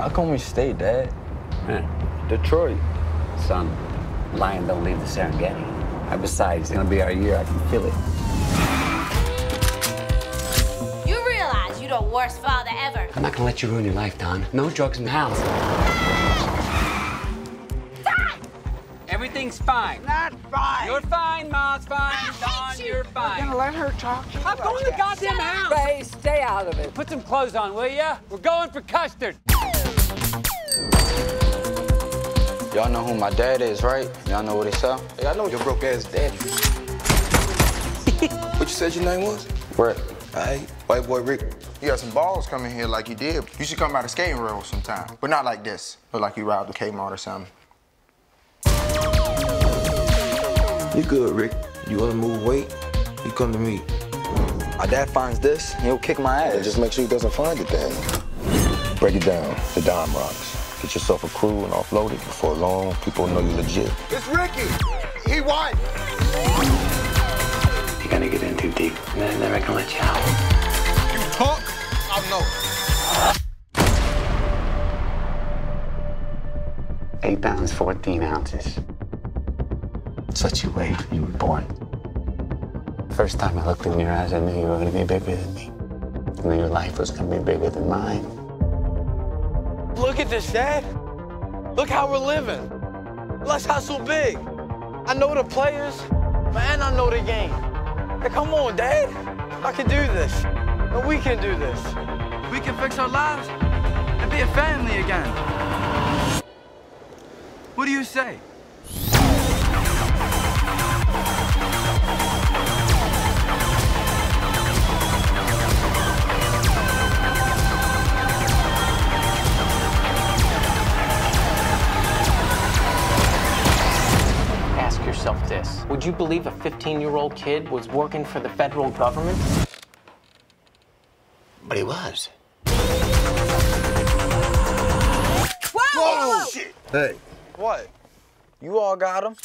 How come we stay, Dad? Detroit. Son, lion don't leave the Serengeti. And besides, it's gonna be our year. I can feel it. You realize you're the worst father ever. I'm not gonna let you ruin your life, Don. No drugs in the house. Stop! Everything's fine. Not fine. You're fine, Mom's fine. Don, you're I'm fine. gonna let her talk to you. I'm going to the goddamn house. Ray, stay out of it. Put some clothes on, will ya? We're going for custard. Y'all know who my dad is, right? Y'all know what he sell? Hey, I know your broke ass daddy. What you said your name was? Rick. Hey, white boy Rick. You got some balls coming here like you did. You should come out of skating rail sometime, but not like this. Look like you robbed a Kmart or something. You good, Rick. You wanna move weight? You come to me. My dad finds this, he'll kick my ass. Just make sure he doesn't find it then. Break it down, the dime rocks. Get yourself a crew and offload it. Before long, people know you legit. It's Ricky. He won. You're gonna get in too deep, and they're never gonna let you out. You talk, I'll know. 8 pounds, 14 ounces. That's what you weighed when you were born. First time I looked in your eyes, I knew you were gonna be bigger than me. I knew your life was gonna be bigger than mine. Look at this, Dad. Look how we're living. Let's hustle big. I know the players, and I know the game. Hey, come on, Dad. I can do this. And we can do this. We can fix our lives and be a family again. What do you say? Ask yourself this. Would you believe a 15-year-old kid was working for the federal government? But he was. Whoa! Shit. Hey. What? You all got him?